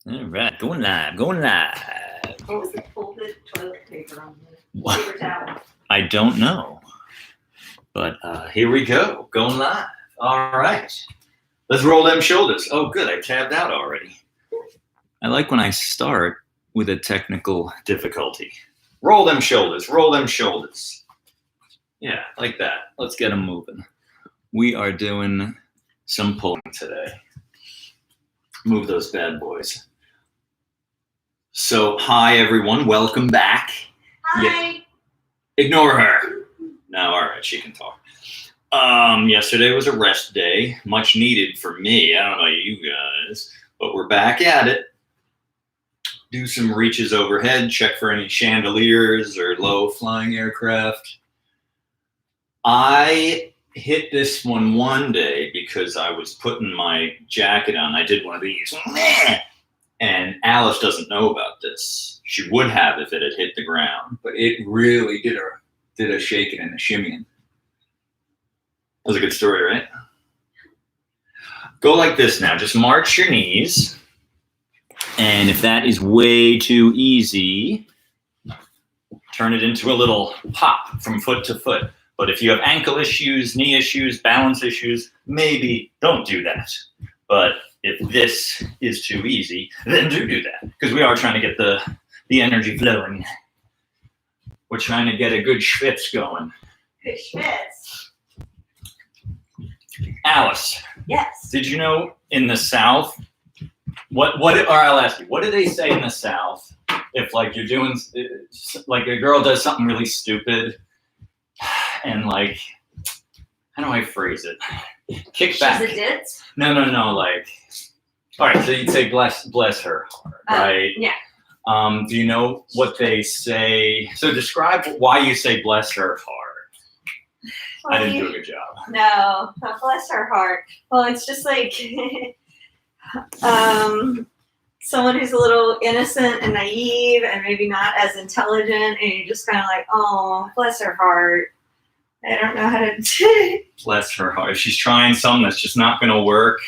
All right, going live, going live. What was the folded toilet paper on the What? paper towel? I don't know. But here we go, going live. All right. Let's roll them shoulders. Oh, good, I tabbed out already. I like when I start with a technical difficulty. Roll them shoulders, roll them shoulders. Yeah, like that. Let's get them moving. We are doing some pulling today. Move those bad boys. So, hi everyone, welcome back. Hi. Ignore her. No, all right, she can talk. Yesterday was a rest day, much needed for me. I don't know you guys, but we're back at it. Do some reaches overhead, check for any chandeliers or low flying aircraft. I hit this one day because I was putting my jacket on. I did one of these. And Alice doesn't know about this. She would have if it had hit the ground, but it really did a shaking and a shimmying. That was a good story, right? Go like this now. Just march your knees. And if that is way too easy, turn it into a little hop from foot to foot. But if you have ankle issues, knee issues, balance issues, maybe don't do that. But if this is too easy, then do that. Because we are trying to get the energy flowing. We're trying to get a good schwitz going. Good schwitz. Alice. Yes. Did you know in the South, or I'll ask you, what do they say in the South if like you're doing, like a girl does something really stupid and like, how do I phrase it? Kick back. She's a ditz? No, like, all right, so you'd say bless her heart, right? Yeah. Do you know what they say? So describe why you say bless her heart. Well, I didn't do a good job. No, bless her heart. Well, it's just like someone who's a little innocent and naive and maybe not as intelligent, and you're just kind of like, oh, bless her heart. I don't know how to. Bless her heart. If she's trying something that's just not going to work,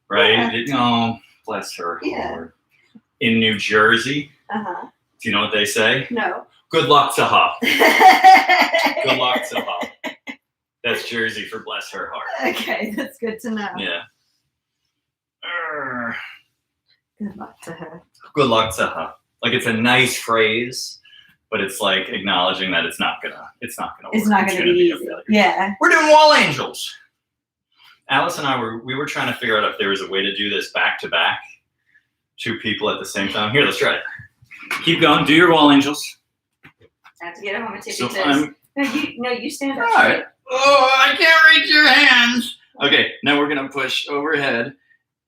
right? Yeah. Oh, bless her Yeah. heart. In New Jersey, Uh-huh. do you know what they say? No. Good luck to her. Good luck to her. That's Jersey for bless her heart. Okay, that's good to know. Yeah. Good luck to her. Good luck to her. Like it's a nice phrase, but it's like acknowledging that it's not gonna work. It's not gonna be a easy. failure. Yeah. We're doing wall angels. Alice and I were trying to figure out if there was a way to do this back to back, two people at the same time. Here, let's try it. Keep going. Do your wall angels. I have to get him on my tippy So toes. You stand up. All right. Oh, I can't reach your hands. Okay, now we're gonna push overhead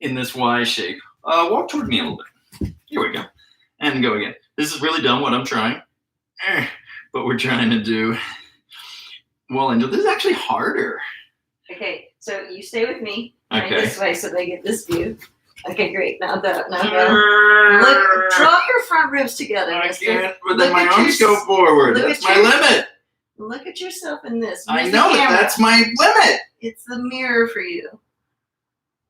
in this Y shape. Walk toward me a little bit. Here we go. And go again. This is really dumb what I'm trying. But we're trying to do wall angel. This is actually harder. Okay, so you stay with me. Okay. This way so they get this view. Okay, great. Now go. Look, draw your front ribs together, I mister. can't, but then Look my at arms your- go forward. look That's at my your- limit. Look at yourself in this. I Where's the know that camera? that's my limit. It's the mirror for you.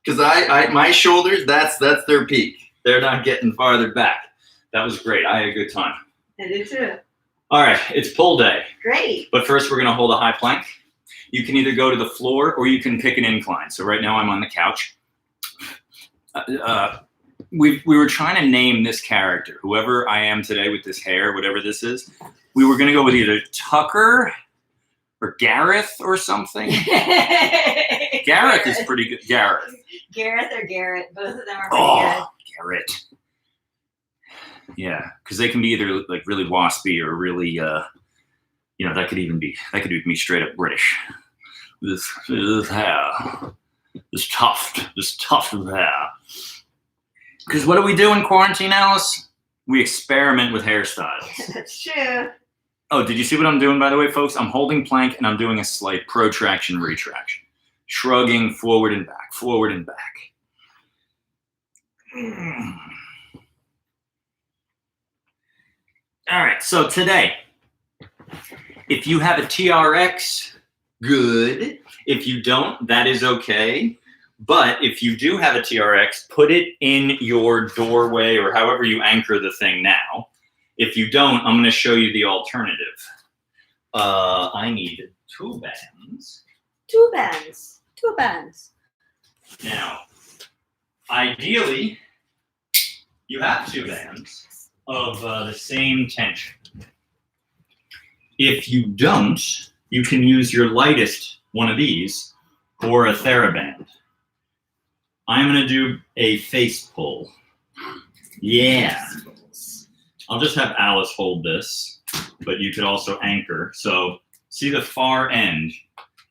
Because I my shoulders, that's their peak. They're not getting farther back. That was great. I had a good time. I do too. All right, it's pull day. Great. But first we're gonna hold a high plank. You can either go to the floor or you can pick an incline. So right now I'm on the couch. We were trying to name this character, whoever I am today with this hair, whatever this is. We were gonna go with either Tucker or Gareth or something. Gareth is pretty good. Gareth. Gareth or Garrett. Both of them are pretty Oh, Garrett. Yeah, because they can be either like really waspy or really, that could even be straight up British. This hair, this tuft of hair. Because what do we do in quarantine, Alice? We experiment with hairstyles. good. That's true. Oh, did you see what I'm doing, by the way, folks? I'm holding plank and I'm doing a slight protraction, retraction. Shrugging forward and back, forward and back. All right, so today, if you have a TRX, good. If you don't, that is okay. But if you do have a TRX, put it in your doorway or however you anchor the thing now. If you don't, I'm going to show you the alternative. I need 2 bands. 2 bands. 2 bands. Now, ideally, you have 2 bands of the same tension. If you don't, you can use your lightest one of these or a TheraBand. I'm going to do a face pull. Yeah. I'll just have Alice hold this, but you could also anchor. So see the far end.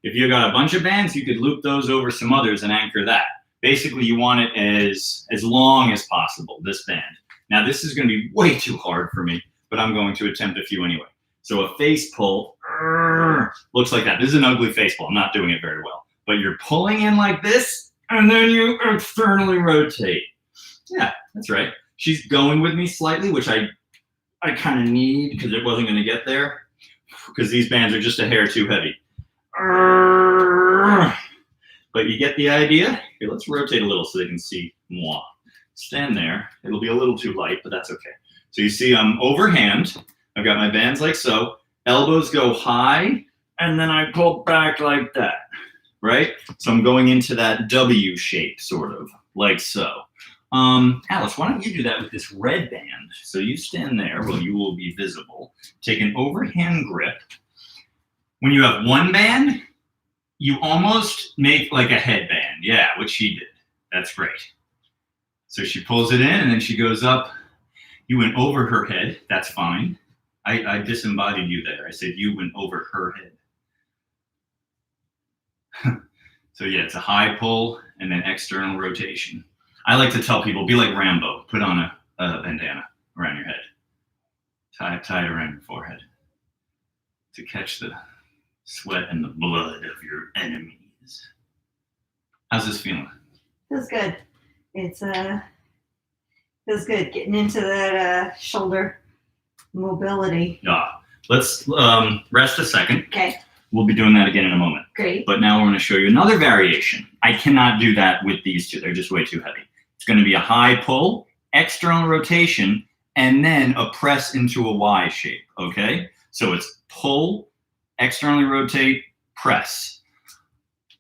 If you got a bunch of bands, you could loop those over some others and anchor that. Basically, you want it as long as possible, this band. Now, this is going to be way too hard for me, but I'm going to attempt a few anyway. So a face pull looks like that. This is an ugly face pull. I'm not doing it very well. But you're pulling in like this, and then you externally rotate. Yeah, that's right. She's going with me slightly, which I kind of need because it wasn't going to get there because these bands are just a hair too heavy. But you get the idea? Here, let's rotate a little so they can see moi. Stand there. It'll be a little too light, but that's okay. So you see I'm overhand. I've got my bands like so. Elbows go high, and then I pull back like that, right? So I'm going into that W shape, sort of, like so. Alice, why don't you do that with this red band? So you stand there, well, you will be visible. Take an overhand grip. When you have 1 band, you almost make like a headband. Yeah, what she did. That's great. So she pulls it in, and then she goes up. You went over her head. That's fine. I disembodied you there. I said you went over her head. So yeah, it's a high pull and then external rotation. I like to tell people, be like Rambo. Put on a bandana around your head. Tie it around your forehead to catch the sweat and the blood of your enemies. How's this feeling? Feels good. It's feels good getting into that shoulder mobility. Yeah. Let's rest a second. Okay. We'll be doing that again in a moment. Great. But now we're going to show you another variation. I cannot do that with these 2. They're just way too heavy. It's going to be a high pull, external rotation, and then a press into a Y shape, okay? So it's pull, externally rotate, press.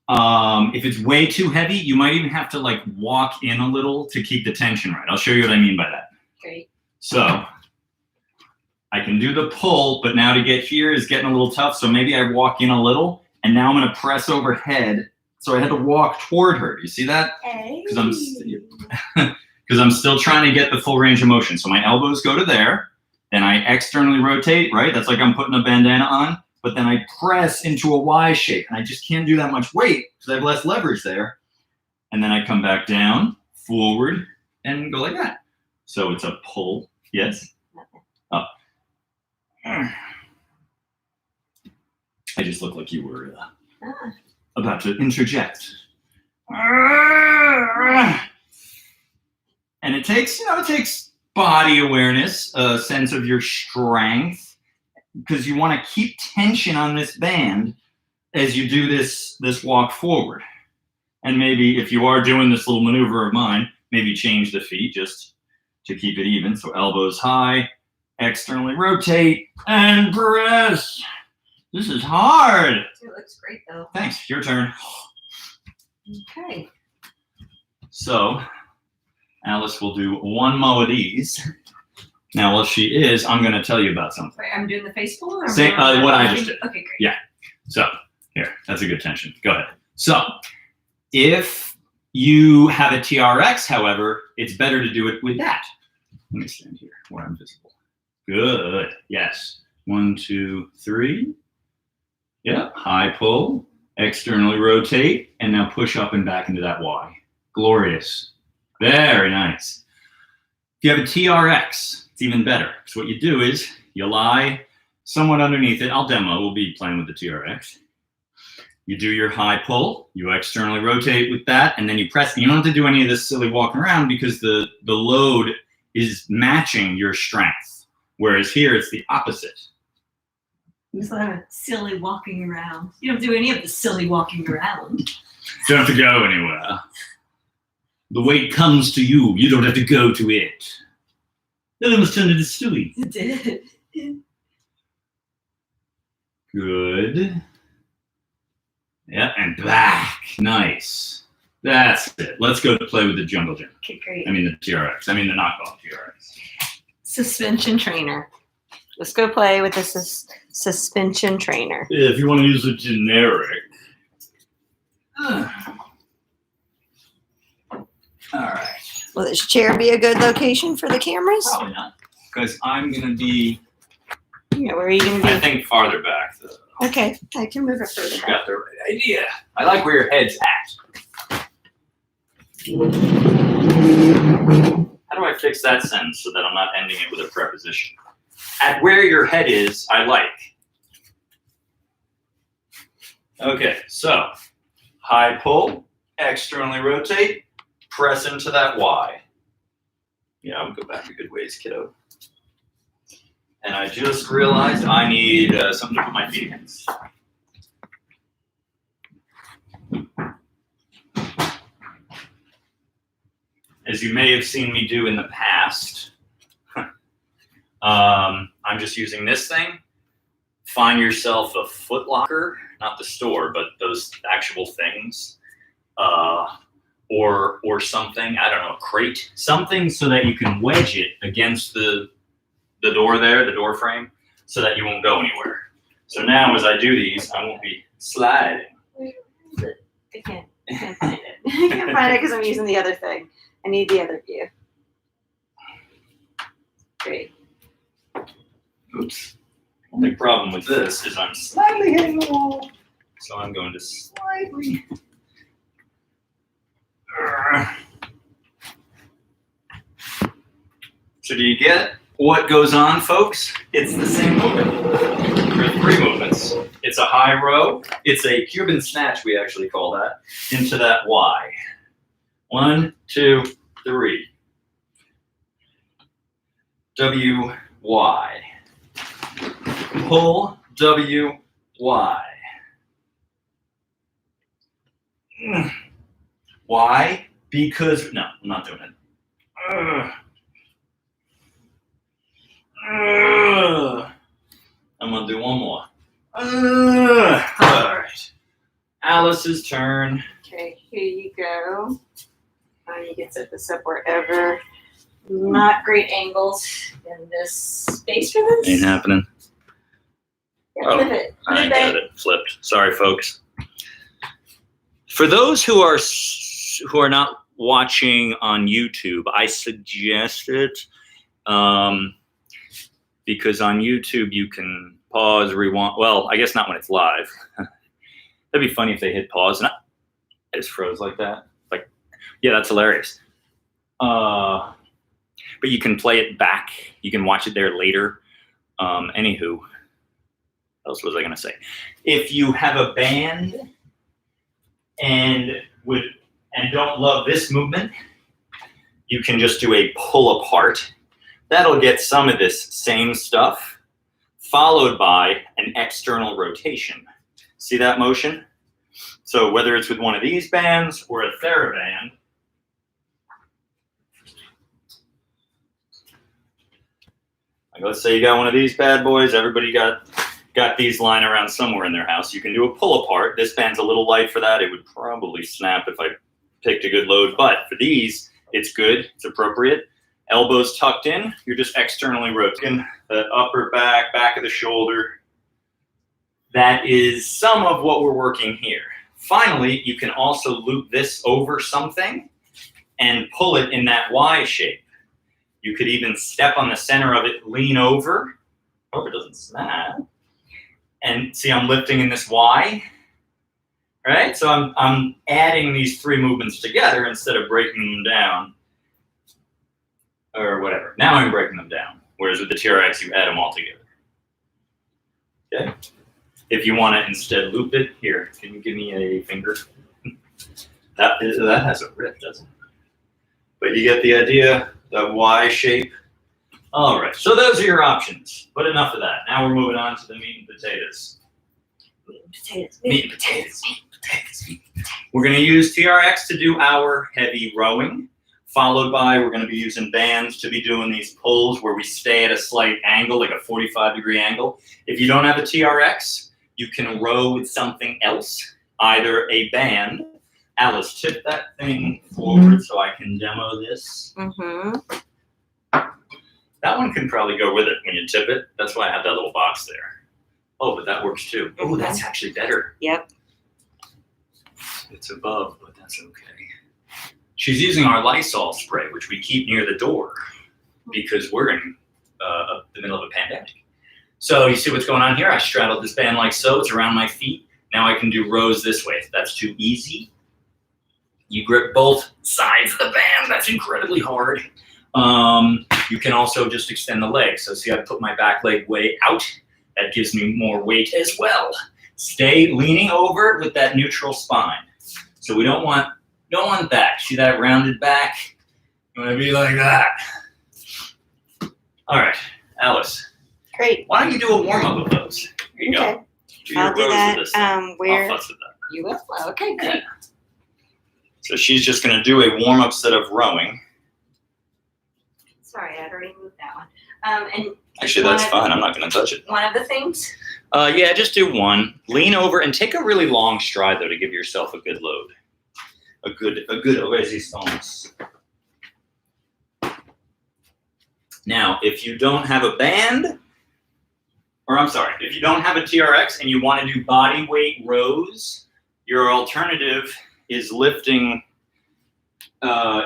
If it's way too heavy, you might even have to like walk in a little to keep the tension right. I'll show you what I mean by that. Great. So I can do the pull, but now to get here is getting a little tough. So maybe I walk in a little, and now I'm going to press overhead. So I had to walk toward her. Do you see that? Because I'm still trying to get the full range of motion. So my elbows go to there. Then I externally rotate, right? That's like I'm putting a bandana on. But then I press into a Y shape. And I just can't do that much weight because I have less leverage there. And then I come back down, forward, and go like that. So it's a pull. Yes? Up. I just looked like you were about to interject. And it takes, it takes body awareness, a sense of your strength, because you want to keep tension on this band as you do this walk forward. And maybe if you are doing this little maneuver of mine, maybe change the feet just to keep it even. So elbows high, externally rotate, and press. This is hard. It looks great though. Thanks. Your turn. Okay. So Alice will do 1 more of these. Now, while she is, I'm going to tell you about something. Wait, I'm doing the face pull? Or Say, what I just did. Okay, great. Yeah. So here, that's a good tension. Go ahead. So if you have a TRX, however, it's better to do it with that. Let me stand here where I'm visible. Good. Yes. 1, 2, 3. Yep. High pull, externally rotate, and now push up and back into that Y. Glorious. Very nice. If you have a TRX, it's even better. So what you do is you lie somewhat underneath it. I'll demo. We'll be playing with the TRX. You do your high pull. You externally rotate with that, and then you press. You don't have to do any of this silly walking around because the load is matching your strength. Whereas here, it's the opposite. It's not a silly walking around. You don't do any of the silly walking around. Don't have to go anywhere. The weight comes to you. You don't have to go to it. It almost turned into Stewie. It did. Good. Yeah, and back. Nice. That's it. Let's go play with the Jungle Gym. Okay, great. I mean the TRX. I mean the knockoff TRX. Suspension trainer. Let's go play with this suspension trainer. Yeah, if you want to use a generic. All right. Will this chair be a good location for the cameras? Probably not, because I'm gonna be. Yeah, where are you going to I be? think farther back. Though. Okay, I can move it further You back. got the right idea. I like where your head's at. How do I fix that sentence so that I'm not ending it with a preposition? At where your head is, I like. Okay, so high pull, externally rotate, press into that Y. Yeah, I'll go back a good ways, kiddo. And I just realized I need something to put my feet against. As you may have seen me do in the past, I'm just using this thing. Find yourself a Foot Locker, not the store, but those actual things, or something. I don't know, a crate, something so that you can wedge it against the door there, the door frame, so that you won't go anywhere. So now, as I do these, I won't be sliding. Where is it? I can't find it. I can't find it because I'm using the other thing. I need the other view. Great. Oops. Only problem with this is I'm slightly hitting the wall. So I'm going to slightly. So do you get what goes on, folks? It's the same movement. There are three movements. It's a high row. It's a Cuban snatch, we actually call that, into that Y. 1, 2, 3. W, Y. Pull, W, Y. Why? Because, no, I'm not doing it. I'm gonna do one more. All right. Alice's turn. Okay, here you go. You can set this up wherever. Not great angles in this space for this. Ain't happening. Yeah, flip it. Put I it got back. it flipped. Sorry, folks. For those who are not watching on YouTube, I suggest it because on YouTube you can pause, rewind. Well, I guess not when it's live. That'd be funny if they hit pause and I just froze like that. Like, yeah, that's hilarious. But you can play it back. You can watch it there later. Anywho, what else was I gonna say? If you have a band and don't love this movement, you can just do a pull apart. That'll get some of this same stuff, followed by an external rotation. See that motion? So whether it's with one of these bands or a TheraBand, like let's say you got one of these bad boys, everybody got these lying around somewhere in their house. You can do a pull apart. This band's a little light for that. It would probably snap if I picked a good load, but for these, it's good, it's appropriate. Elbows tucked in, you're just externally rotating the upper back of the shoulder. That is some of what we're working here. Finally, you can also loop this over something and pull it in that Y shape. You could even step on the center of it, lean over. Hope it doesn't snap. And see, I'm lifting in this Y, right? So I'm adding these three movements together instead of breaking them down or whatever. Now I'm breaking them down. Whereas with the TRX, you add them all together. Okay. If you want to instead loop it, here, can you give me a finger? That has a rip, doesn't it? But you get the idea, the Y shape. All right, so those are your options. But enough of that. Now we're moving on to the meat and potatoes. Meat and potatoes. Meat and potatoes. Meat and We're going to use TRX to do our heavy rowing, followed by we're going to be using bands to be doing these pulls where we stay at a slight angle, like a 45-degree angle. If you don't have a TRX, you can row with something else, either a band. Alice, tip that thing forward so I can demo this. Mm-hmm. That one can probably go with it when you tip it. That's why I have that little box there. Oh, but that works too. Oh, that's actually better. Yep. It's above, but that's okay. She's using our Lysol spray, which we keep near the door because we're in the middle of a pandemic. So you see what's going on here? I straddled this band like so. It's around my feet. Now I can do rows this way. If that's too easy, you grip both sides of the band. That's incredibly hard. You can also just extend the leg. So see, I put my back leg way out. That gives me more weight as well. Stay leaning over with that neutral spine. So we don't want that. See that rounded back? You want to be like that. All right, Alice. Great. Why don't you do a warm-up of those? Here you Okay. go. Do your I'll do rows of that. this. Where I'll fuss with that. you will? Okay, great. Yeah. So she's just going to do a warm-up set of rowing. Sorry, I'd already moved that one. And Actually, that's fine. I'm not going to touch it. one of the things. Yeah, just do one. Lean over and take a really long stride, though, to give yourself a good load. A good resistance. Now, if you don't have a band, or I'm sorry, if you don't have a TRX and you want to do body weight rows, your alternative is lifting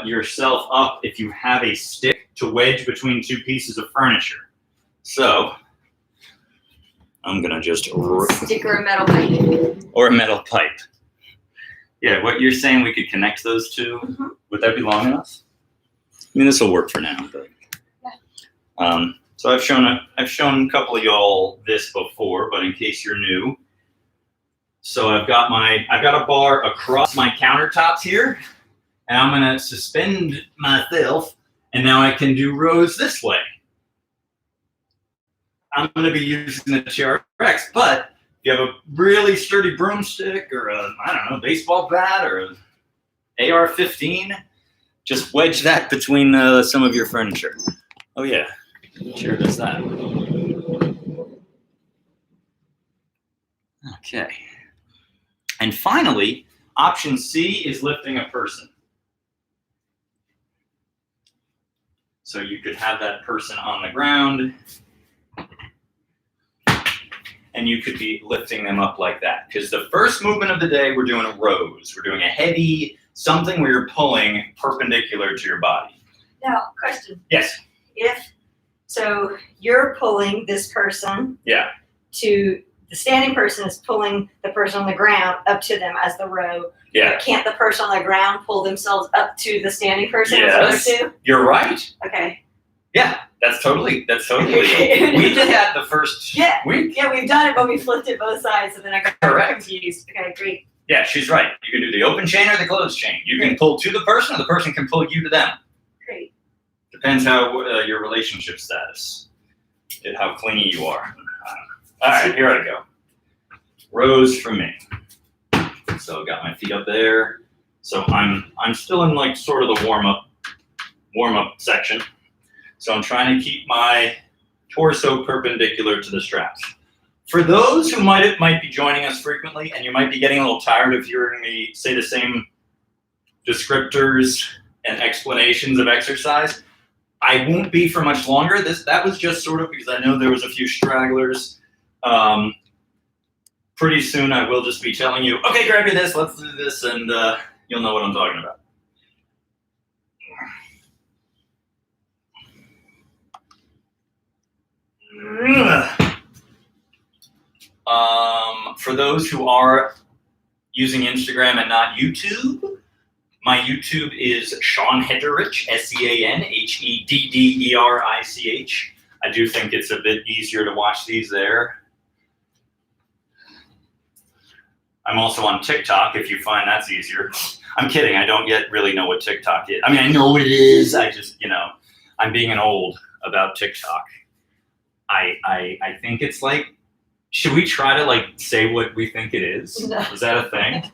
yourself up if you have a stick to wedge between two pieces of furniture. So, I'm going to just... Stick or a metal pipe. Or a metal pipe. Yeah, what you're saying, we could connect those two. Mm-hmm. Would that be long enough? I mean, this will work for now, but... Yeah. So I've shown a couple of y'all this before, but in case you're new. So I've got a bar across my countertops here, and I'm gonna suspend myself, and now I can do rows this way. I'm gonna be using the TRX, but if you have a really sturdy broomstick or a, I don't know, baseball bat or an AR-15, just wedge that between some of your furniture. Oh yeah, chair does that. Okay. And finally, option C is lifting a person. So you could have that person on the ground, and you could be lifting them up like that. Because the first movement of the day, we're doing rows. We're doing a heavy, something where you're pulling perpendicular to your body. Now, question. Yes. So you're pulling this person Yeah. to the standing person is pulling the person on the ground up to them as the row. Yeah. But can't the person on the ground pull themselves up to the standing person Yes. as the other two? You're right. Okay. Yeah. That's totally. We did that the first week. Yeah, we've done it, but we flipped it both sides, so then I got Correct. confused. Okay, great. Yeah, she's right. You can do the open chain or the closed chain. You can pull to the person, or the person can pull you to them. Great. Depends how your relationship status, and how clingy you are. All right, here I go. Rows for me. So got my feet up there. So I'm still in like sort of the warm up section. So I'm trying to keep my torso perpendicular to the straps. For those who might be joining us frequently, and you might be getting a little tired of hearing me say the same descriptors and explanations of exercise, I won't be for much longer. That was just sort of because I know there was a few stragglers. Pretty soon I will just be telling you, okay, grab me this, let's do this, and you'll know what I'm talking about. For those who are using Instagram and not YouTube, my YouTube is Sean Hederich, SeanHedderich. I do think it's a bit easier to watch these there. I'm also on TikTok if you find that's easier. I'm kidding. I don't yet really know what TikTok is. I mean, I know what it is. I just, I'm being an old about TikTok. I think it's like Should we try to like say what we think it is? No. Is that a thing?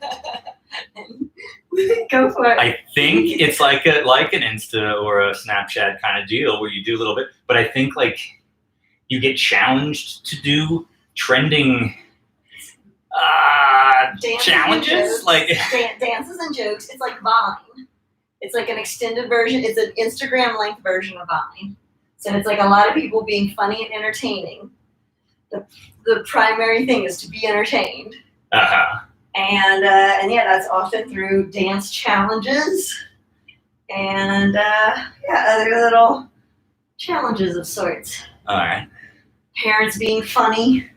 Go for it. I think it's like an Insta or a Snapchat kind of deal where you do a little bit, but I think like you get challenged to do trending Dances challenges, and jokes. like Dances and jokes. It's like Vine. It's like an extended version. It's an Instagram length version of Vine. So it's like a lot of people being funny and entertaining. The primary thing is to be entertained. And yeah, that's often through dance challenges and other little challenges of sorts. all right. Parents being funny.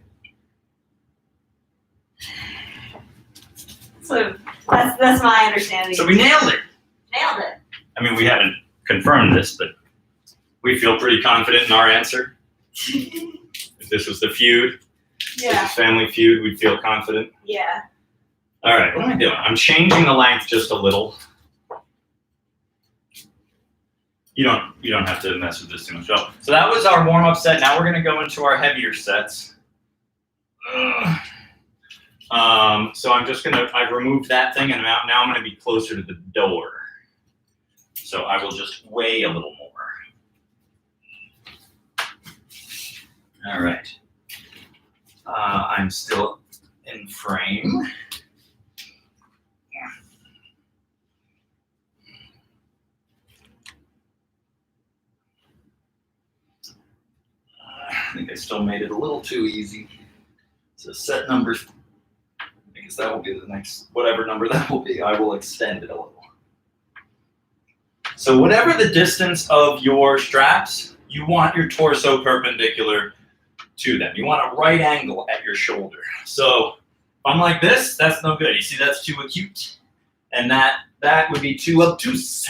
So that's my understanding. So we nailed it. Nailed it. I mean, we haven't confirmed this, but we feel pretty confident in our answer. If this was the feud, this Yeah. is Family Feud, we'd feel confident. Yeah. All right, what am I doing? I'm changing the length just a little. You don't have to mess with this too much. So that was our warm-up set. Now we're gonna go into our heavier sets. So I've removed that thing and now I'm gonna be closer to the door. So I will just weigh a little more. All right. I'm still in frame. I think I still made it a little too easy. So set numbers, I guess that will be the next, whatever number that will be, I will extend it a little. So whatever the distance of your straps, you want your torso perpendicular to them. You want a right angle at your shoulder. So if I'm like this, that's no good. You see, that's too acute. And that would be too obtuse.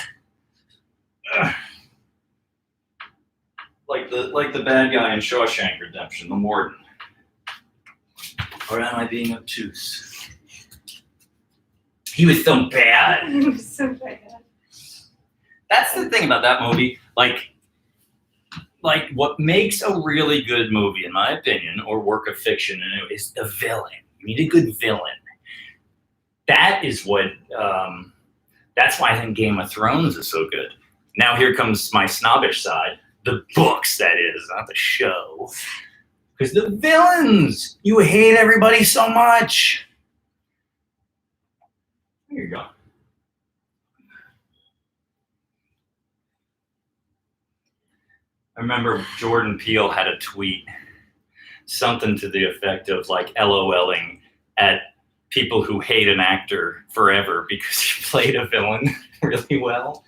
Like the bad guy in Shawshank Redemption, the warden. Or am I being obtuse? He was so bad. It was so bad. That's the thing about that movie. Like what makes a really good movie, in my opinion, or work of fiction, is the villain. You need a good villain. That is what. That's why I think Game of Thrones is so good. Now here comes my snobbish side. The books, that is, not the show. Because the villains, you hate everybody so much. There you go. I remember Jordan Peele had a tweet, something to the effect of like LOLing at people who hate an actor forever because he played a villain really well.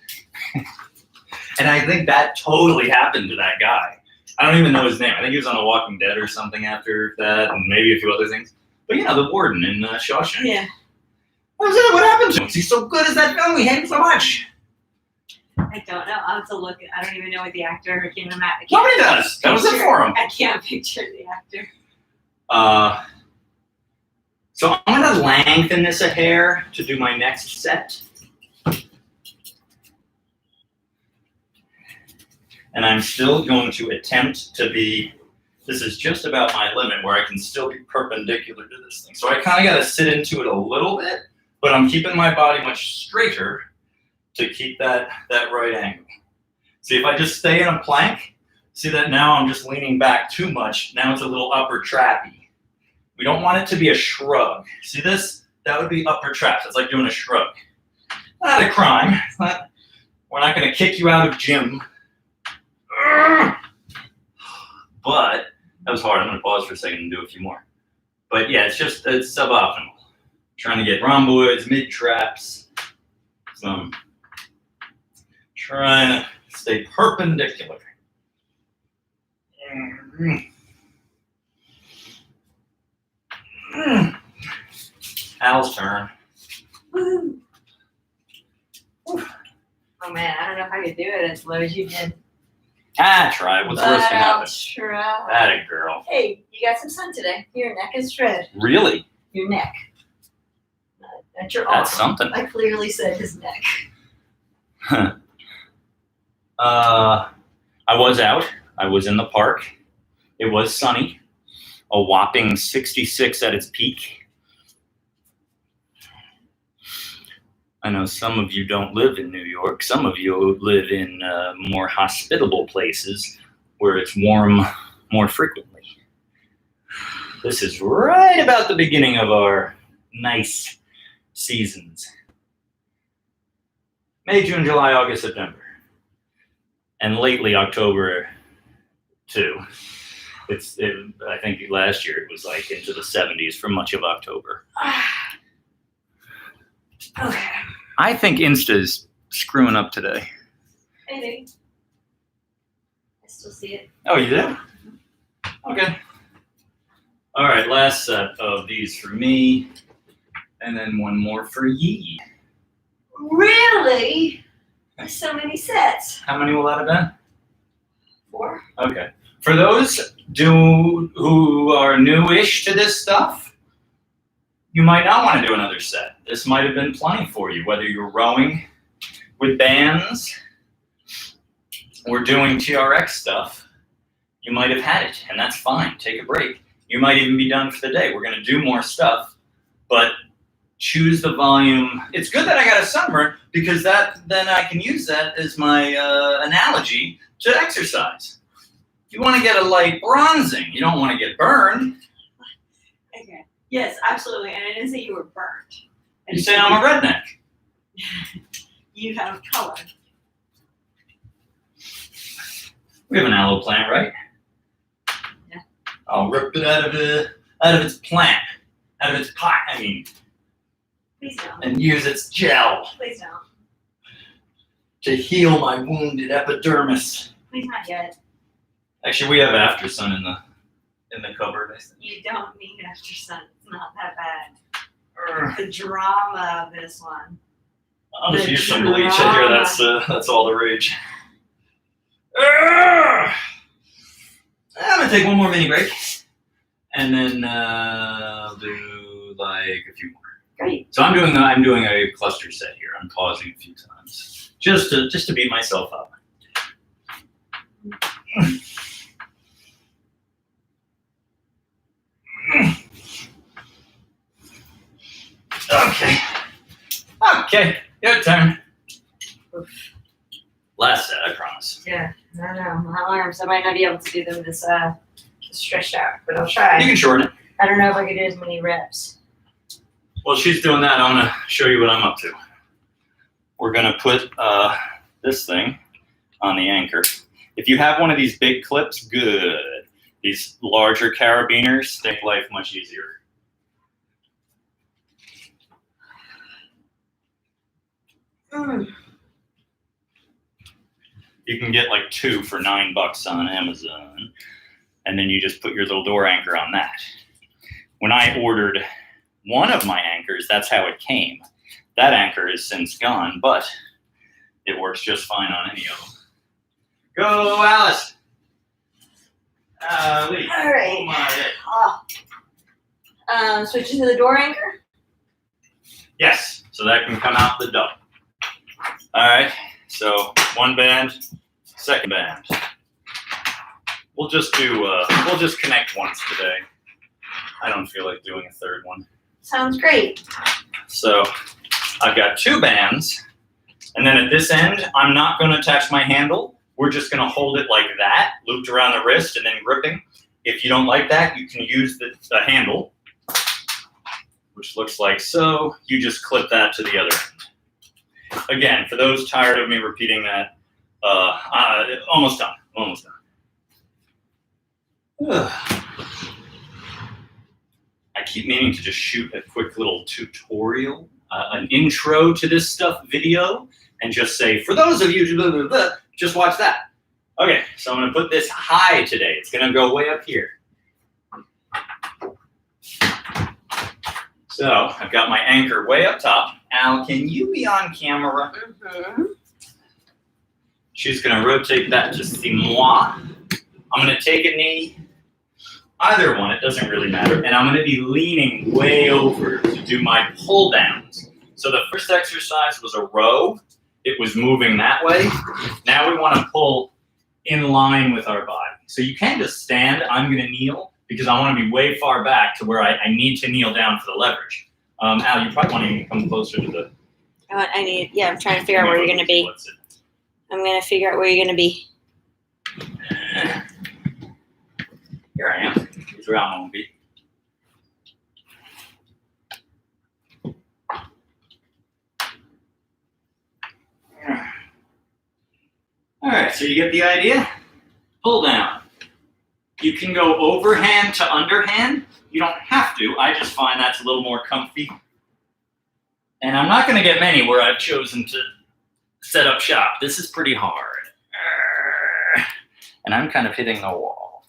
And I think that totally happened to that guy. I don't even know his name. I think he was on The Walking Dead or something after that, and maybe a few other things. But you know, the warden in Shawshank. Yeah. What happened to him? He's so good as that film. We hate him so much. I don't know. I'll have to look. I don't even know what the actor came from. Nobody does. That was it for him. I can't picture the actor. So I'm going to lengthen this a hair to do my next set. And I'm still going to attempt to be, this is just about my limit where I can still be perpendicular to this thing. So I kind of got to sit into it a little bit, but I'm keeping my body much straighter to keep that right angle. See, if I just stay in a plank, see that now I'm just leaning back too much. Now it's a little upper trappy. We don't want it to be a shrug. See this? That would be upper traps. It's like doing a shrug. Not a crime. We're not going to kick you out of gym. But that was hard. I'm going to pause for a second and do a few more. But yeah, it's suboptimal. Trying to get rhomboids, mid traps. So I'm trying to stay perpendicular. Al's turn. Woo. Oh man, I don't know how you do it as low as you did. Try. What's worse can happen? Try. That a girl. Hey, you got some sun today. Your neck is red. Really? Your neck. Not your arm. That's something. I clearly said his neck. I was out. I was in the park. It was sunny. a whopping 66 at its peak. I know some of you don't live in New York. Some of you live in more hospitable places where it's warm more frequently. This is right about the beginning of our nice seasons. May, June, July, August, September. And lately October too. I think last year it was like into the 70s for much of October. Okay. I think Insta's screwing up today. Maybe. I still see it. Oh, you do? Okay. All right, last set of these for me, and then one more for ye. Really? There's so many sets. How many will that have been? 4. Okay. For those who are newish to this stuff, you might not want to do another set. This might have been plenty for you, whether you're rowing with bands or doing TRX stuff. You might have had it, and that's fine. Take a break. You might even be done for the day. We're going to do more stuff, but choose the volume. It's good that I got a sunburn because then I can use that as my analogy to exercise. You want to get a light bronzing. You don't want to get burned. Okay. Yes, absolutely. And I didn't say you were burnt. You say I'm a redneck. You have color. We have an aloe plant, right? Yeah. I'll rip it out of its plant, out of its pot. I mean, Please don't. and use its gel Please don't. to heal my wounded epidermis. Please not yet. Actually, we have After Sun in the cupboard. I think. You don't need After Sun. It's not that bad. The drama of this one. I'll just The use some bleach. I hear that's all the rage. I'm gonna take one more mini break, and then I'll do like a few more. Great. So I'm doing a cluster set here. I'm pausing a few times just to beat myself up. Okay, your turn. Last set, I promise. Yeah, I don't know. My arms, I might not be able to do them this stretched out, but I'll try. You can shorten it. I don't know if I could do as many reps. While she's doing that, I'm gonna show you what I'm up to. We're gonna put this thing on the anchor. If you have one of these big clips, good. These larger carabiners make life much easier. You can get like 2 for $9 on Amazon, and then you just put your little door anchor on that. When I ordered one of my anchors, that's how it came. That anchor is since gone, but it works just fine on any of them. Go, Alice! Lee. All right. Oh my head. Switch to the door anchor. Yes, so that can come out the door. All right, so one band, second band. We'll just connect once today. I don't feel like doing a third one. Sounds great. So I've got 2 bands, and then at this end, I'm not going to attach my handle. We're just going to hold it like that, looped around the wrist and then gripping. If you don't like that, you can use the handle, which looks like so. You just clip that to the other end. Again, for those tired of me repeating that, almost done, almost done. I keep meaning to just shoot a quick little tutorial, an intro to this stuff video, and just say, for those of you, blah, blah, blah, just watch that. Okay, so I'm gonna put this high today. It's gonna go way up here. So I've got my anchor way up top. Al, can you be on camera? Mm-hmm. She's gonna rotate that to see moi. I'm gonna take a knee, either one, it doesn't really matter. And I'm gonna be leaning way over to do my pull downs. So the first exercise was a row. It was moving that way. Now we wanna pull in line with our body. So you can just stand, I'm gonna kneel, because I want to be way far back to where I need to kneel down for the leverage. Al, you probably want to come closer to the. I'm trying to figure out where you're going to be. I'm going to figure out where you're going to be. Here I am. Here's where I'm going to be. All right, so you get the idea? Pull down. You can go overhand to underhand. You don't have to. I just find that's a little more comfy. And I'm not going to get many where I've chosen to set up shop. This is pretty hard. And I'm kind of hitting the wall.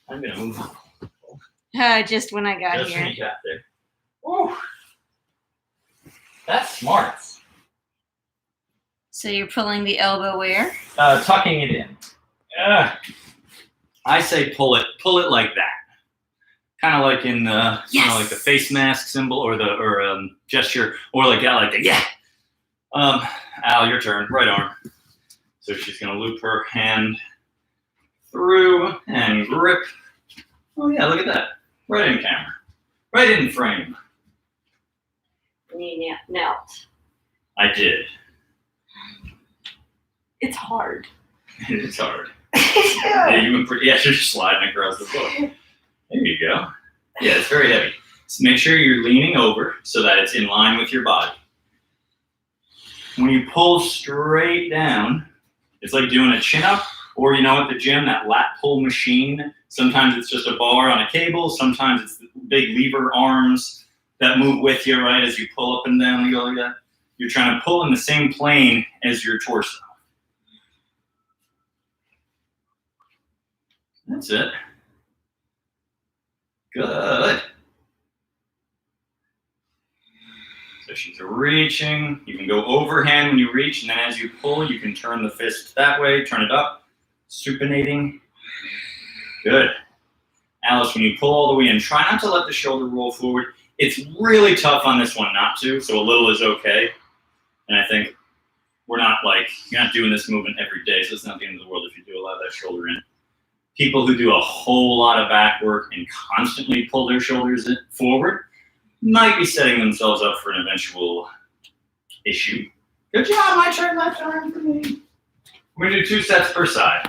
I'm going to move on. Just when I got Just here. when you got there. Woo. That's smart. So you're pulling the elbow where? Tucking it in. I say pull it like that. Kind of like in the, like the face mask symbol or the gesture, or like that, like the yeah. Al, your turn. Right arm. So she's gonna loop her hand through and grip. Oh yeah, look at that. Right in camera. Right in frame. You knelt. I did. It's hard. It's hard. Yeah, you're just sliding across the book. There you go. Yeah, it's very heavy. So make sure you're leaning over so that it's in line with your body. When you pull straight down, it's like doing a chin-up, or at the gym, that lat pull machine. Sometimes it's just a bar on a cable. Sometimes it's the big lever arms that move with you, right, as you pull up and down. You go like that. You're trying to pull in the same plane as your torso. That's it. Good. So she's reaching. You can go overhand when you reach, and then as you pull, you can turn the fist that way, turn it up, supinating. Good. Alice, when you pull all the way in, try not to let the shoulder roll forward. It's really tough on this one not to, so a little is okay. And I think you're not doing this movement every day, so it's not the end of the world if you do a lot of that shoulder in. People who do a whole lot of back work and constantly pull their shoulders forward might be setting themselves up for an eventual issue. Good job, my turn, left arm for me. We're gonna do 2 sets per side.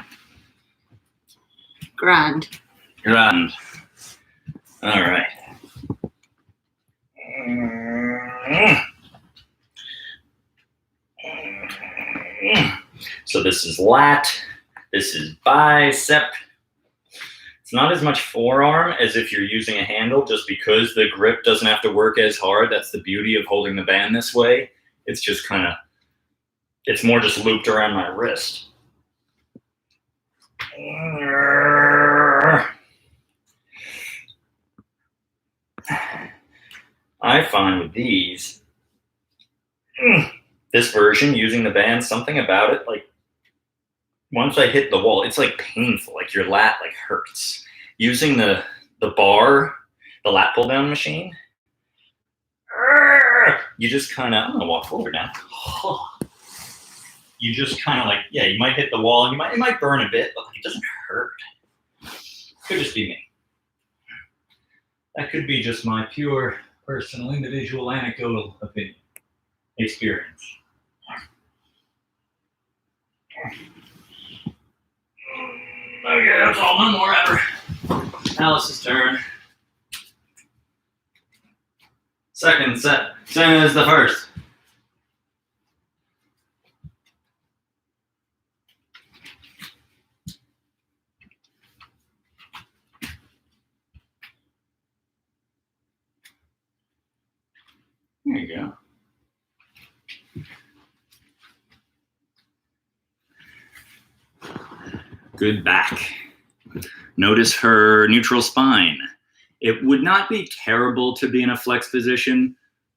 Grand. All right. So this is lat, this is bicep. It's not as much forearm as if you're using a handle, just because the grip doesn't have to work as hard. That's the beauty of holding the band this way. It's just it's more just looped around my wrist. I find with these, this version, using the band, something about it, like once I hit the wall, it's like painful, like your lat hurts. Using the bar, the lat pull down machine, you just I'm gonna walk forward now. You just you might hit the wall, and it might burn a bit, but it doesn't hurt. Could just be me. That could be just my pure personal, individual, anecdotal opinion, experience. Okay, that's all. No more ever. Alice's turn. Second set, same as the first. There you go. Good back. Notice her neutral spine. It would not be terrible to be in a flex position,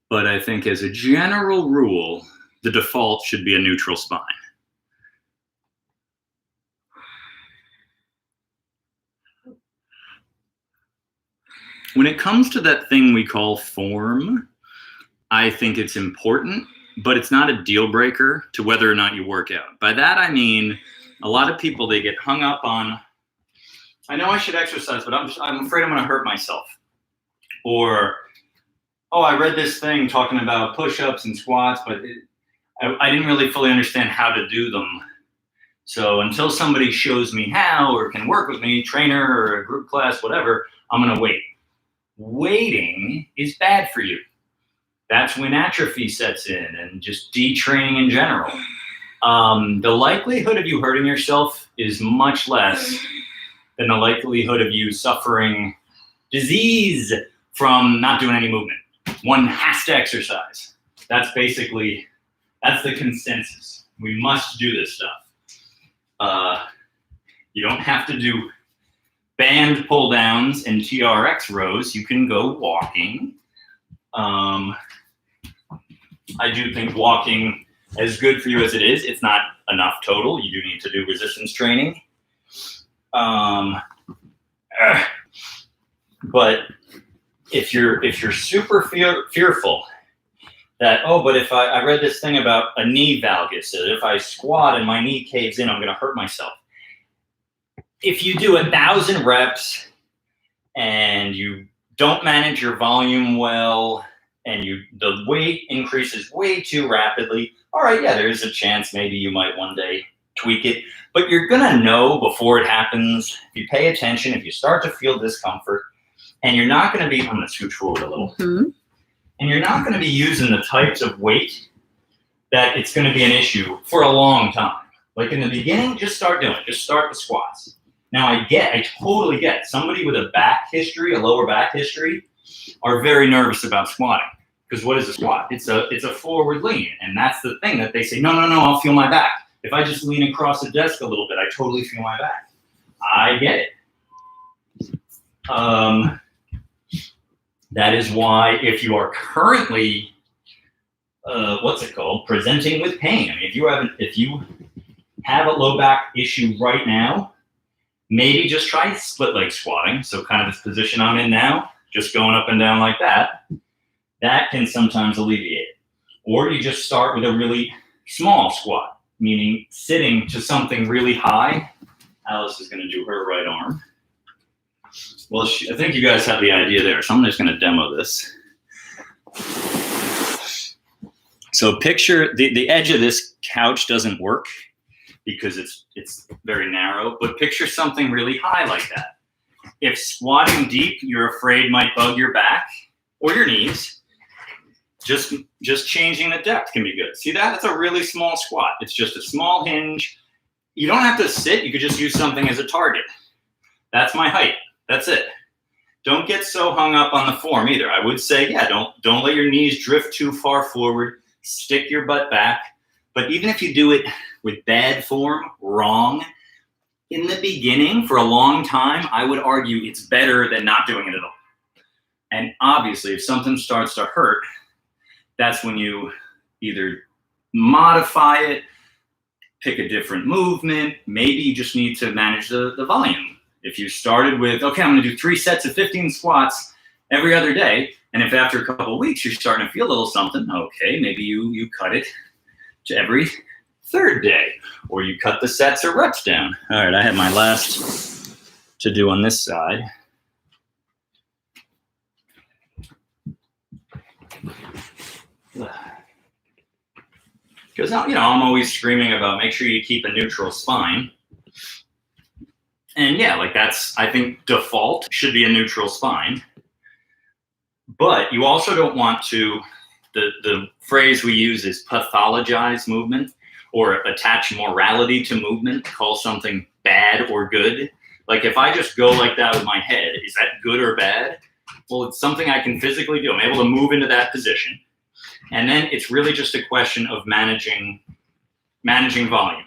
but I think as a general rule, the default should be a neutral spine. When it comes to that thing we call form, I think it's important, but it's not a deal breaker to whether or not you work out. By that I mean, a lot of people, they get hung up on I know I should exercise, but I'm afraid I'm going to hurt myself. Or, oh, I read this thing talking about push-ups and squats, but I didn't really fully understand how to do them. So until somebody shows me how or can work with me, trainer or a group class, whatever, I'm going to wait. Waiting is bad for you. That's when atrophy sets in and just detraining in general. The likelihood of you hurting yourself is much less than the likelihood of you suffering disease from not doing any movement. One has to exercise. That's the consensus. We must do this stuff. You don't have to do band pull downs and TRX rows. You can go walking. I do think walking, as good for you as it is, it's not enough total. You do need to do resistance training. But if you're super fearful that, oh, but if I read this thing about a knee valgus, that if I squat and my knee caves in, I'm going to hurt myself. If you do 1,000 reps and you don't manage your volume well, and the weight increases way too rapidly, all right, yeah, there's a chance maybe you might one day tweak it, but you're gonna know before it happens. If you pay attention, if you start to feel discomfort, and you're not gonna be, I'm gonna scooch forward a little, and you're not gonna be using the types of weight that it's gonna be an issue for a long time. Like in the beginning, just start doing it, just start the squats. Now I totally get somebody with a back history, a lower back history, are very nervous about squatting. Because what is a squat? It's a forward lean. And that's the thing that they say, no, I'll feel my back. If I just lean across the desk a little bit, I totally feel my back. I get it. That is why if you are currently, presenting with pain. I mean, if you have a low back issue right now, maybe just try split leg squatting. So kind of this position I'm in now, just going up and down like that, that can sometimes alleviate it. Or you just start with a really small squat, meaning sitting to something really high. Alice is going to do her right arm. Well, I think you guys have the idea there, so I'm just going to demo this. So picture the edge of this couch doesn't work because it's very narrow, but picture something really high like that. If squatting deep, you're afraid might bug your back or your knees, just changing the depth can be good. See that? That's a really small squat. It's just a small hinge. You don't have to sit. You could just use something as a target. That's my height. That's it. Don't get so hung up on the form either. I would say, yeah, don't let your knees drift too far forward. Stick your butt back. But even if you do it with bad form, wrong, in the beginning, for a long time, I would argue it's better than not doing it at all. And obviously, if something starts to hurt, that's when you either modify it, pick a different movement. Maybe you just need to manage the volume. If you started with, okay, I'm gonna do 3 sets of 15 squats every other day, and if after a couple of weeks you're starting to feel a little something, okay, maybe you cut it to every 3rd day, or you cut the sets or reps down. All right, I have my last to do on this side. Because I'm always screaming about make sure you keep a neutral spine. And yeah, like that's, I think default should be a neutral spine. But you also don't want to, the phrase we use is pathologize movement or attach morality to movement, call something bad or good. Like if I just go like that with my head, is that good or bad? Well, it's something I can physically do. I'm able to move into that position. And then it's really just a question of managing volume.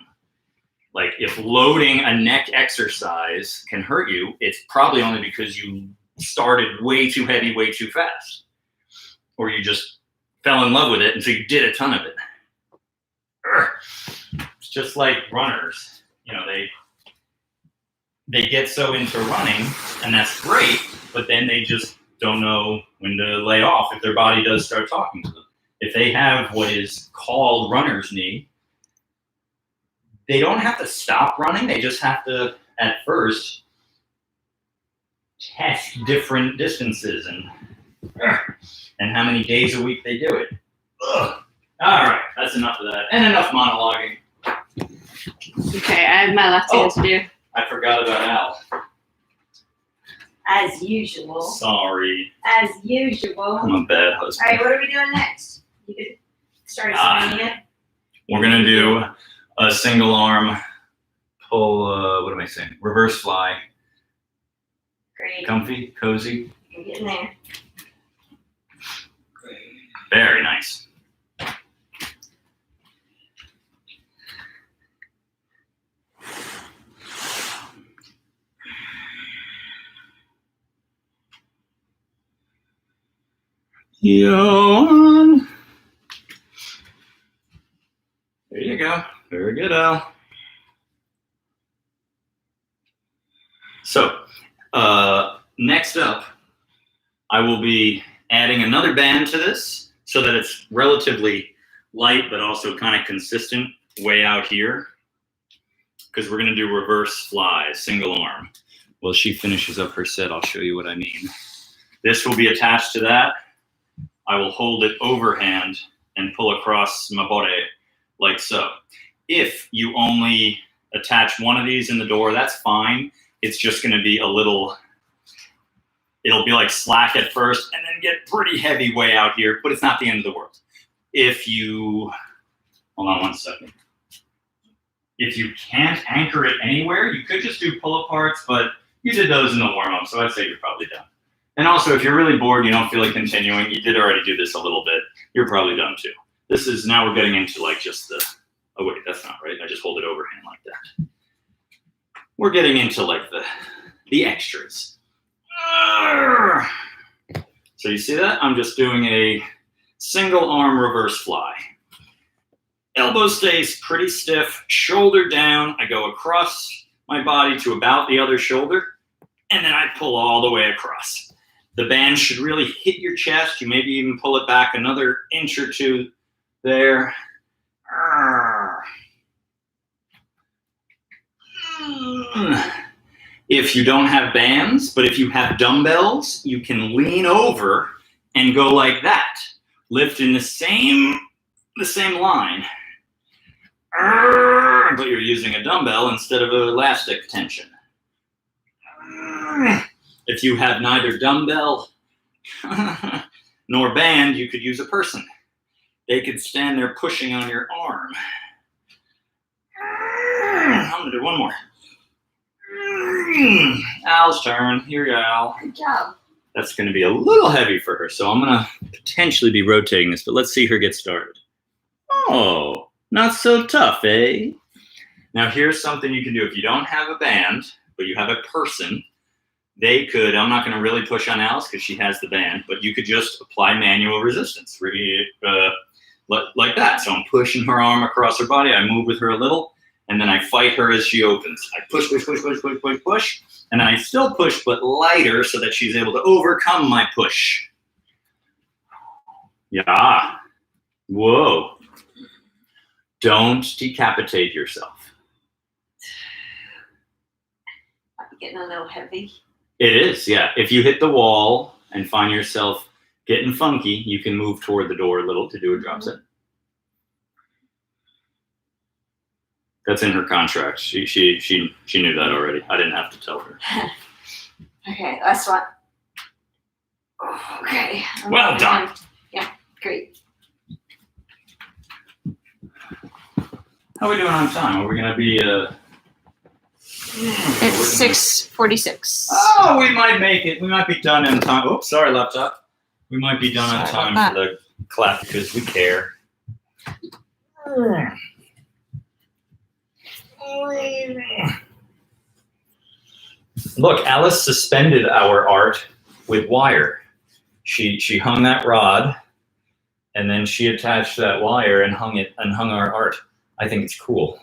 Like if loading a neck exercise can hurt you, it's probably only because you started way too heavy, way too fast. Or you just fell in love with it and so you did a ton of it. It's just like runners. They get so into running, and that's great, but then they just don't know when to lay off if their body does start talking to them. If they have what is called runner's knee, they don't have to stop running. They just have to, at first, test different distances and how many days a week they do it. Ugh. All right, that's enough of that, and enough monologuing. Okay, I have my left hand to do. I forgot about Al. As usual. Sorry, As usual. I'm a bad All husband. right, what are we doing next? You could start explaining it. We're gonna do a single arm pull. What am I saying? Reverse fly. Great. Comfy, cozy. You're getting there. Very nice. Yawn. There you go. Very good, Al. So, next up, I will be adding another band to this so that it's relatively light but also kind of consistent way out here, because we're going to do reverse fly, single arm. Well, she finishes up her set, I'll show you what I mean. This will be attached to that. I will hold it overhand and pull across my body like so. If you only attach one of these in the door, that's fine. It's just going to be a little, it'll be like slack at first and then get pretty heavy way out here, but it's not the end of the world. If you, hold on one second. If you can't anchor it anywhere, you could just do pull aparts, but you did those in the warm up, so I'd say you're probably done. And also, if you're really bored, you don't feel like continuing, you did already do this a little bit, you're probably done too. This is, now we're getting into like just the, oh wait, that's not right. I just hold it overhand like that. We're getting into like the extras. So you see that? I'm just doing a single arm reverse fly. Elbow stays pretty stiff, shoulder down. I go across my body to about the other shoulder, and then I pull all the way across. The band should really hit your chest. You maybe even pull it back another inch or two there. If you don't have bands, but if you have dumbbells, you can lean over and go like that. Lift in the same line. But you're using a dumbbell instead of an elastic tension. If you have neither dumbbell nor band, you could use a person. They could stand there pushing on your arm. I'm gonna do one more. Al's turn. Here you go, Al. Good job. That's gonna be a little heavy for her, so I'm gonna potentially be rotating this, but let's see her get started. Oh, not so tough, eh? Now here's something you can do. If you don't have a band, but you have a person, they could, I'm not gonna really push on Alice because she has the band, but you could just apply manual resistance, really, like that. So I'm pushing her arm across her body, I move with her a little, and then I fight her as she opens. I push, push, push, push, push, push, push, and I still push, but lighter so that she's able to overcome my push. Yeah. Whoa. Don't decapitate yourself. Might be getting a little heavy. It is, yeah. If you hit the wall and find yourself getting funky, you can move toward the door a little to do a drop set. That's in her contract. She knew that already. I didn't have to tell her. Okay, last one. Okay. Well done. Yeah, great. How are we doing on time? Are we gonna be It's 6:46. Oh, we might make it. We might be done in time. Oops, sorry, laptop. We might be done in Sorry time about for the clap because we care. Look, Alice suspended our art with wire. She hung that rod, and then she attached that wire and hung our art. I think it's cool.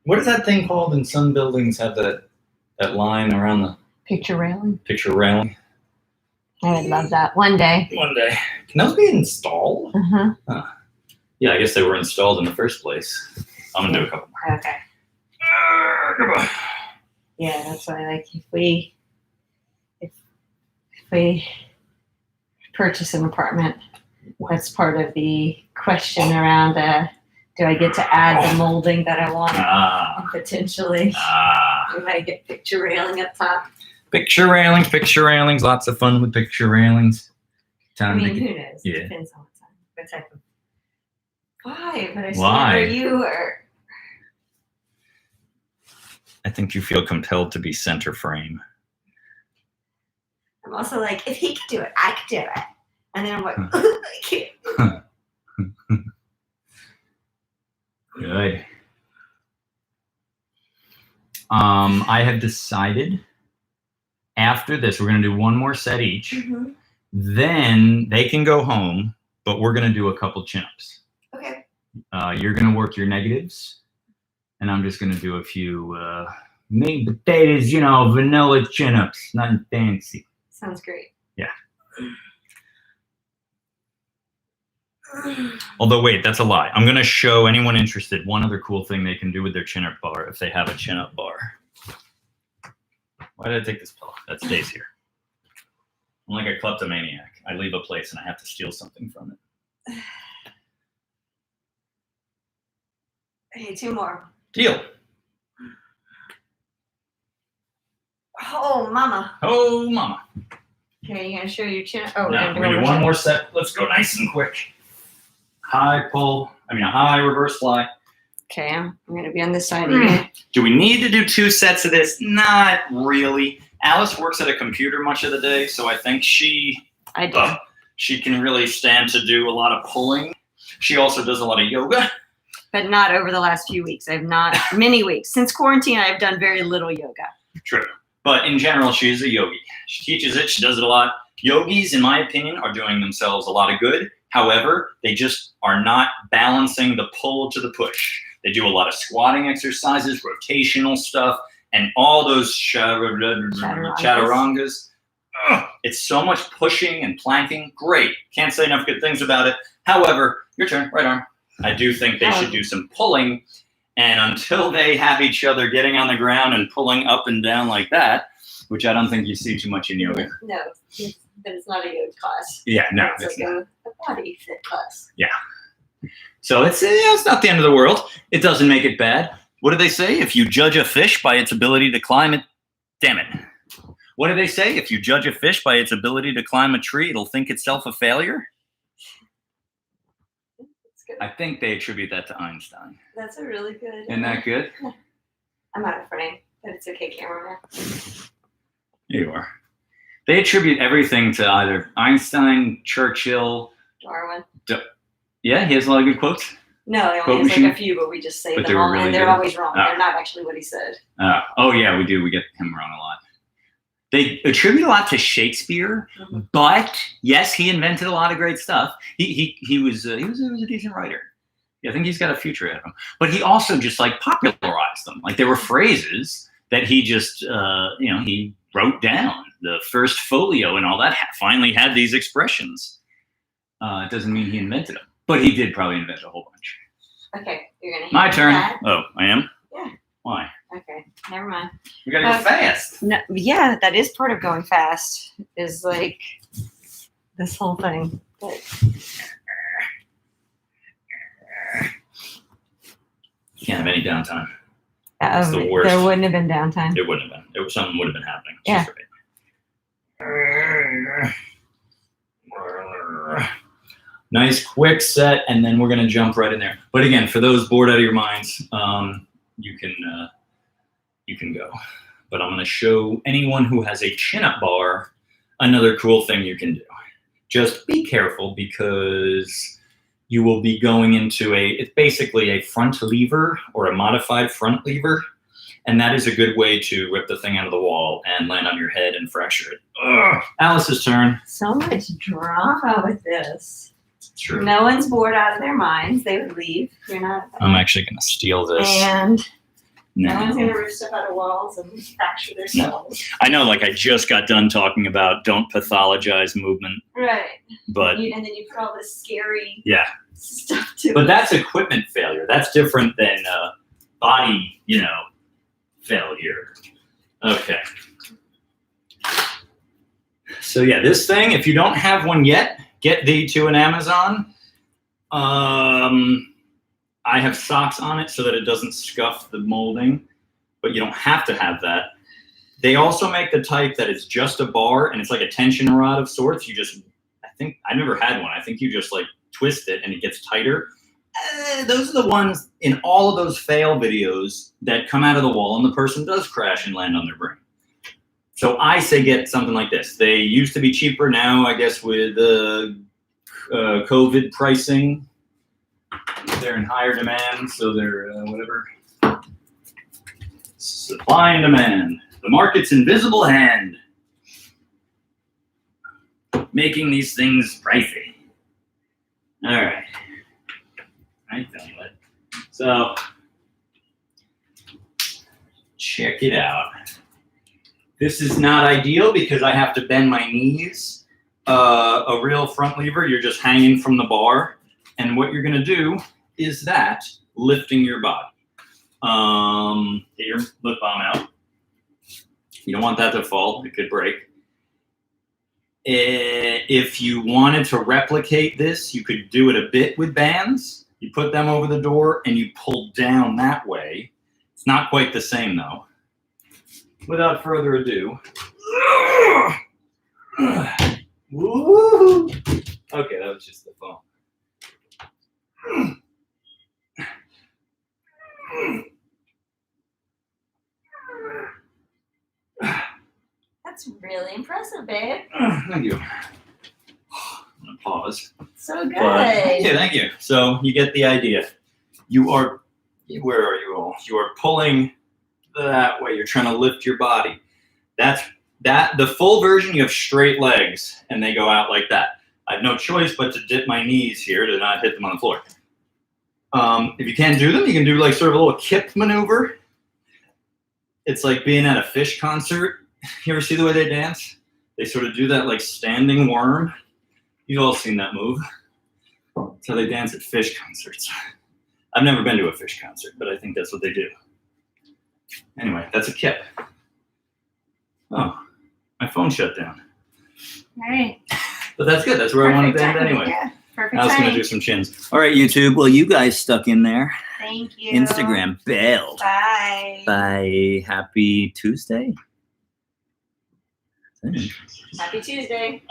What is that thing called? In some buildings have that line around the Picture railing. picture railing. I would love that one day. One day. Can those be installed? Uh-huh. Yeah, I guess they were installed in the first place. I'm gonna do a couple more. Okay. Come on. Yeah, that's why, like, if we purchase an apartment, that's part of the question around, do I get to add the molding that I want? And potentially, we might get picture railing up top. Picture railings, lots of fun with picture railings. I mean, who knows? Yeah. It depends on what type of. Why? But I Why? where you are. I think you feel compelled to be center frame. I'm also like, if he could do it, I could do it. And then I'm like, I can't. Good. I have decided after this, we're going to do one more set each. Mm-hmm. Then they can go home, but we're going to do a couple chin-ups. Okay. You're going to work your negatives, and I'm just going to do a few meat and potatoes, vanilla chin-ups, nothing fancy. Sounds great. Yeah. Although, wait, that's a lie. I'm going to show anyone interested one other cool thing they can do with their chin-up bar if they have a chin-up bar. Why did I take this pill? That stays here. I'm like a kleptomaniac. I leave a place and I have to steal something from it. Hey, 2 more. Deal. Oh, mama. Oh, mama. Okay, you gonna show your chin? Oh, Now, we're going to do one more set. Let's go nice and quick. High pull. High reverse fly. Okay, I'm gonna be on this side again. Do we need to do 2 sets of this? Not really. Alice works at a computer much of the day, so I think she can really stand to do a lot of pulling. She also does a lot of yoga. But not over the last few weeks. I've not, many weeks. Since quarantine, I've done very little yoga. True. But in general, she is a yogi. She teaches it. She does it a lot. Yogis, in my opinion, are doing themselves a lot of good. However, they just are not balancing the pull to the push. They do a lot of squatting exercises, rotational stuff, and all those chaturangas. Ugh, it's so much pushing and planking. Great. Can't say enough good things about it. However, your turn, right arm. I do think they should do some pulling. And until they have each other getting on the ground and pulling up and down like that, which I don't think you see too much in yoga. No, but it's not a yoga class. Yeah, no. It's like a body fit class. Yeah. So it's not the end of the world. It doesn't make it bad. What do they say? If you judge a fish by its ability to climb it, damn it. What do they say? If you judge a fish by its ability to climb a tree, it'll think itself a failure? Good. I think they attribute that to Einstein. That's a really good. Isn't that good? I'm out of frame, but it's okay, cameraman. Here you are. They attribute everything to either Einstein, Churchill. Darwin. Yeah, he has a lot of good quotes. No, he Quote only has machine? like a few, but we just say But they them were all, really and they're good. always wrong. Ah. They're not actually what he said. Oh yeah, we do. We get him wrong a lot. They attribute a lot to Shakespeare, Mhm. but yes, he invented a lot of great stuff. He was a decent writer. Yeah, I think he's got a future ahead of him. But he also just like popularized them. Like there were phrases that he just he wrote down. The first folio and all that finally had these expressions. It doesn't mean he invented them, but he did probably invent a whole bunch. Okay, you're gonna. My hand me turn. that. Oh, I am? Yeah. Why? Okay, never mind. We gotta go fast. No, yeah, that is part of going fast. Is like this whole thing. But You can't have any downtime. It's the worst. there wouldn't have been downtime. It wouldn't have been. Something would have been happening. Yeah. She's right. Nice quick set, and then we're gonna jump right in there. But again, for those bored out of your minds, you can go. But I'm gonna show anyone who has a chin-up bar another cool thing you can do. Just be careful because you will be going into it's basically a front lever or a modified front lever. And that is a good way to rip the thing out of the wall and land on your head and fracture it. Ugh. Alice's turn. So much drama with this. True. No one's bored out of their minds. They would leave. You're not. I'm actually going to steal this. And No one's No. gonna rip stuff out of walls and fracture their skulls. I know, like I just got done talking about don't pathologize movement, Right. but And then you put all this scary yeah. stuff to But it. that's equipment failure. That's different than body, failure. Okay. So yeah, this thing, if you don't have one yet, get thee to an Amazon. I have socks on it so that it doesn't scuff the molding, but you don't have to have that. They also make the type that is just a bar and it's like a tension rod of sorts. I never had one. I think you just like twist it and it gets tighter. Those are the ones in all of those fail videos that come out of the wall and the person does crash and land on their brain. So I say get something like this. They used to be cheaper. Now, I guess with COVID pricing, they're in higher demand, so they're whatever. Supply and demand. The market's invisible hand. Making these things pricey. All right. I feel it. So, check it out. This is not ideal because I have to bend my knees. A real front lever, you're just hanging from the bar. And what you're going to do is that, lifting your body. Get your lip balm out. You don't want that to fall. It could break. If you wanted to replicate this, you could do it a bit with bands. You put them over the door and you pull down that way. It's not quite the same though. Without further ado. Woo! Okay, that was just the phone. That's really impressive, babe. Thank you. I'm gonna pause. So good. Thank you. So you get the idea. You are, where are you all? You are pulling that way. You're trying to lift your body. The full version, you have straight legs and they go out like that. I have no choice but to dip my knees here to not hit them on the floor. If you can't do them, you can do like sort of a little kip maneuver. It's like being at a Fish concert. You ever see the way they dance? They sort of do that like standing worm. You've all seen that move. That's how they dance at Fish concerts. I've never been to a Fish concert, but I think that's what they do. Anyway, that's a kip. Oh, my phone shut down. All right. But that's good. That's where I wanted to end anyway. Yeah. Perfect I was going to timing. do some chins. All right, YouTube. Well, you guys stuck in there. Thank you. Instagram bailed. Bye. Bye. Happy Tuesday. Happy Tuesday.